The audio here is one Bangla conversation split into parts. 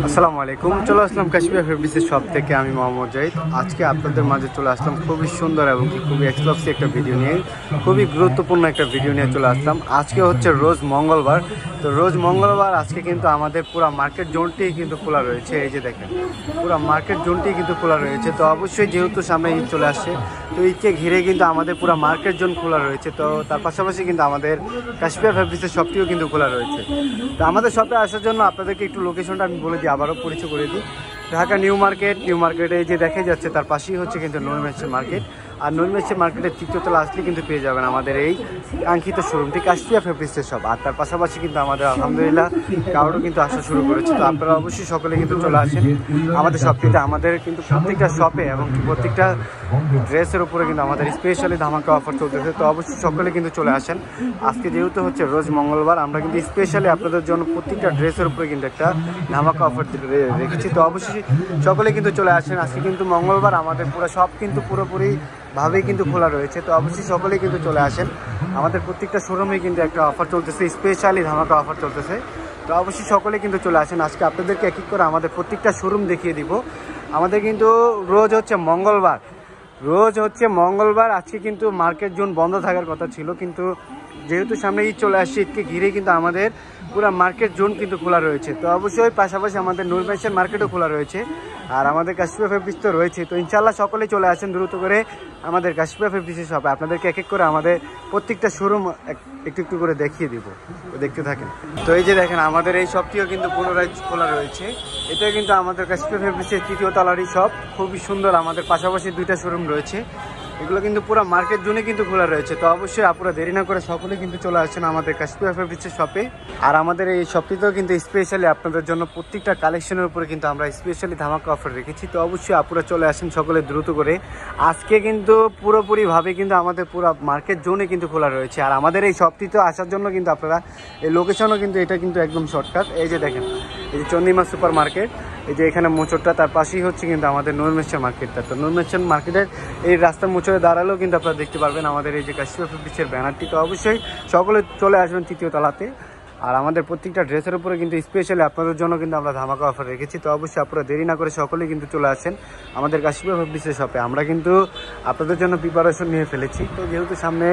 আসসালামু আলাইকুম। চলে আসলাম কাশ্মীর ফেব্রিক্সের শপ থেকে। আমি মোহাম্মদ জাহিদ। আজকে আপনাদের মাঝে চলে আসলাম খুবই সুন্দর এবং খুবই এক্সক্লুসিভ একটা ভিডিও নিয়ে, খুবই গুরুত্বপূর্ণ একটা ভিডিও নিয়ে চলে আসলাম। আজকে হচ্ছে রোজ মঙ্গলবার। তো রোজ মঙ্গলবার আজকে কিন্তু আমাদের পুরো মার্কেট জোনটি কিন্তু খোলা রয়েছে। এই যে দেখেন, পুরো মার্কেট জোনটি কিন্তু খোলা রয়েছে। তো অবশ্যই যেহেতু সামনে ঈদ চলে আসছে, তো ঈদকে ঘিরে কিন্তু আমাদের পুরো মার্কেট জোন খোলা রয়েছে। তো তার পাশাপাশি কিন্তু আমাদের কাশ্মীর ফেব্রিক্সের শপটিও কিন্তু খোলা রয়েছে। তো আমাদের শপে আসার জন্য আপনাদেরকে একটু লোকেশনটা আমি বলে দিই, আবারও পরিচয় করে দিই। ঢাকা নিউ মার্কেটে যে দেখা যাচ্ছে তার পাশেই হচ্ছে কিন্তু নূর মেশিন মার্কেট। আর নূর মেশিন মার্কেটের তৃতীয়তলা আসলে কিন্তু পেয়ে যাবেন আমাদের এই কাঙ্ক্ষিত শোরুমটি কাশ্মীর ফেব্রিক্সের শপ। আর তার পাশাপাশি কিন্তু আমাদের আলহামদুলিল্লাহ কাউডও কিন্তু আসা শুরু করেছে। তো আপনারা অবশ্যই সকলে কিন্তু চলে আসেন আমাদের শপটিতে। আমাদের কিন্তু প্রত্যেকটা শপে এবং প্রত্যেকটা ড্রেসের উপরে কিন্তু আমাদের স্পেশালি ধামাকা অফার চলতেছে। তো অবশ্যই সকলে কিন্তু চলে আসেন। আজকে যেহেতু হচ্ছে রোজ মঙ্গলবার, আমরা কিন্তু স্পেশালি আপনাদের জন্য প্রত্যেকটা ড্রেসের উপরে কিন্তু একটা ধামাকা অফার রেখেছি। তো অবশ্যই সকলে কিন্তু চলে আসেন। আজকে কিন্তু মঙ্গলবার, আমাদের পুরো শপ কিন্তু পুরোপুরিভাবেই কিন্তু খোলা রয়েছে। তো অবশ্যই সকলেই কিন্তু চলে আসেন। আমাদের প্রত্যেকটা শোরুমে কিন্তু একটা অফার চলতেছে, স্পেশালি ধামাকা অফার চলতেছে। তো অবশ্যই সকলে কিন্তু চলে আসেন। আজকে আপনাদেরকে এক এক করে আমাদের প্রত্যেকটা শোরুম দেখিয়ে দিব। আমাদের কিন্তু রোজ হচ্ছে মঙ্গলবার। আজকে কিন্তু মার্কেট জোন বন্ধ থাকার কথা ছিল, কিন্তু যেহেতু সামনে ঈদ চলে আসছে, ঈদকে ঘিরে কিন্তু আমাদের পুরো মার্কেট জোন কিন্তু খোলা রয়েছে। তো অবশ্যই পাশাপাশি আমাদের নূর মেশিন মার্কেটও খোলা রয়েছে, আর আমাদের কাশ্মীর ফেব্রিক্স তো রয়েছে। তো ইনশাল্লাহ সকলেই চলে আসেন দ্রুত করে আমাদের কাশ্মীর ফেব্রিক্সের শপে। আপনাদেরকে এক এক করে আমাদের প্রত্যেকটা শোরুম একটু একটু করে দেখিয়ে দিব, তো দেখতে থাকেন। তো এই যে দেখেন, আমাদের এই শপটিও কিন্তু পুনরায় খোলা রয়েছে। এটা কিন্তু আমাদের কাশ্মীর ফেব্রিক্সের তৃতীয় তলারই শপ, খুবই সুন্দর। আমাদের পাশাপাশি দুইটা শোরুম রয়েছে, এগুলো কিন্তু পুরো মার্কেট জোনে কিন্তু খোলা রয়েছে। তো অবশ্যই আপনারা দেরি না করে সকলে কিন্তু চলে আসছেন আমাদের কাশ্মীর ফেব্রিক্সের শপে। আর আমাদের এই শপটিতেও কিন্তু স্পেশালি আপনাদের জন্য প্রত্যেকটা কালেকশনের উপরে কিন্তু আমরা স্পেশালি ধামাকা অফার রেখেছি। তো অবশ্যই আপনারা চলে আসেন সকলে দ্রুত করে। আজকে কিন্তু পুরোপুরিভাবে কিন্তু আমাদের পুরো মার্কেট জোনে কিন্তু খোলা রয়েছে। আর আমাদের এই শপটিতে আসার জন্য কিন্তু আপনারা এই লোকেশনও কিন্তু এটা কিন্তু একদম শর্টকাট। এই যে দেখেন, এই যে চন্দিমা সুপার মার্কেট, এই যে এখানে মোচরটা, তার পাশেই হচ্ছে কিন্তু আমাদের নূর মেশিন মার্কেটটা। তো নূর মেশিন মার্কেটের এই রাস্তার মোচরে দাঁড়ালেও কিন্তু আপনারা দেখতে পারবেন আমাদের এই যে কাশ্মীর ফেব্রিক্সের ব্যানারটি। তো অবশ্যই সকলে চলে আসবেন তৃতীয় তলাতে। আর আমাদের প্রত্যেকটা ড্রেসের উপরে কিন্তু স্পেশালি আপনাদের জন্য কিন্তু আমরা ধামাকা অফার রেখেছি। তো অবশ্যই আপনারা দেরি না করে সকলেই কিন্তু চলে আসেন আমাদের কাশ্মীর ফেব্রিক্সের শপে। আমরা কিন্তু আপনাদের জন্য প্রিপারেশন নিয়ে ফেলেছি। তো যেহেতু সামনে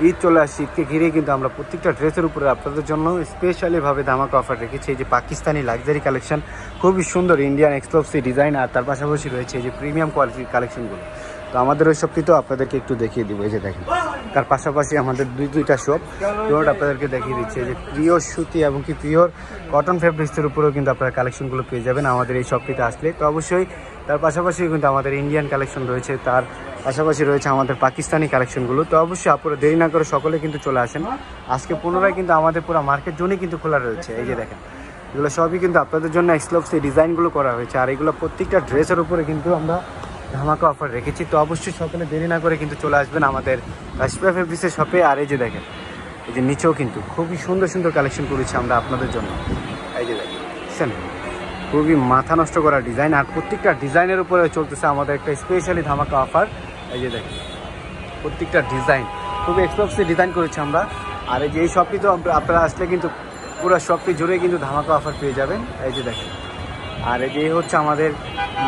ঈদ চলে আসছে, ঈদকে ঘিরে কিন্তু আমরা প্রত্যেকটা ড্রেসের উপরে আপনাদের জন্য স্পেশালিভাবে ধামাকা অফার রেখেছি। এই যে পাকিস্তানি লাক্সারি কালেকশন, খুবই সুন্দর ইন্ডিয়ান এক্সক্লুসিভ ডিজাইন, আর তার পাশাপাশি রয়েছে এই যে প্রিমিয়াম কোয়ালিটির কালেকশনগুলো। তো আমাদের ওই শপটিতেও আপনাদেরকে একটু দেখিয়ে দিব। এই যে দেখেন, তার পাশাপাশি আমাদের দুইটা শপ আপনাদেরকে দেখিয়ে দিচ্ছে। এই যে পিওর সুতি এবং কি পিওর কটন ফেব্রিক্সের উপরেও কিন্তু আপনারা কালেকশনগুলো পেয়ে যাবেন আমাদের এই শপটিতে আসলে। তো অবশ্যই তার পাশাপাশি কিন্তু আমাদের ইন্ডিয়ান কালেকশন রয়েছে, তার পাশাপাশি রয়েছে আমাদের পাকিস্তানি কালেকশনগুলো। তো অবশ্যই আপনারা দেরি না করে সকলে কিন্তু চলে আসেন। আজকে পুনরায় কিন্তু আমাদের পুরো মার্কেট জোনে কিন্তু খোলা রয়েছে। এই যে দেখেন, এগুলো সবই কিন্তু আপনাদের জন্য এক্সক্লুসিভ ডিজাইনগুলো করা হয়েছে। আর এগুলো প্রত্যেকটা ড্রেসের উপরে কিন্তু আমরা ধামাকা অফার রেখেছি। তো অবশ্যই সকলে দেরি না করে কিন্তু চলে আসবেন আমাদের কাশ্মীর ফেব্রিক্সের শপে। আর এই যে দেখেন, এই যে নিচেও কিন্তু খুবই সুন্দর সুন্দর কালেকশন করেছি আমরা আপনাদের জন্য। এই যে দেখেন, খুবই মাথা নষ্ট করা ডিজাইন, আর প্রত্যেকটা ডিজাইনের উপরে চলতেছে আমাদের একটা স্পেশালি ধামাকা অফার। এই যে দেখেন, প্রত্যেকটা ডিজাইন খুবই এক্সক্লুসিভ ডিজাইন করেছি আমরা। আর এই যে এই শপটি তো আপনারা আসলে কিন্তু পুরো শপটি জুড়ে কিন্তু ধামাকা অফার পেয়ে যাবেন। এই যে দেখেন, আর এই যে হচ্ছে আমাদের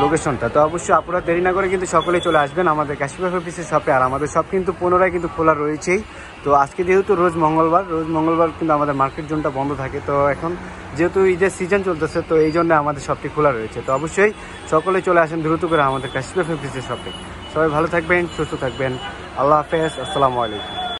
লোকেশনটা। তো অবশ্যই আপনারা দেরি না করে কিন্তু সকলেই চলে আসবেন আমাদের কাশ্মীর ফেব্রিক্সের শপে। আর আমাদের শপ কিন্তু পুনরায় কিন্তু খোলা রয়েছেই। তো আজকে যেহেতু রোজ মঙ্গলবার কিন্তু আমাদের মার্কেট জোনটা বন্ধ থাকে। তো এখন যেহেতু ঈদের সিজন চলতেছে, তো এই জন্য আমাদের শপটি খোলা রয়েছে। তো অবশ্যই সকলেই চলে আসেন দ্রুত করে আমাদের কাশ্মীর ফেব্রিক্সের শপে। সবাই ভালো থাকবেন, সুস্থ থাকবেন। আল্লাহ হাফেজ, আসসালামু আলাইকুম।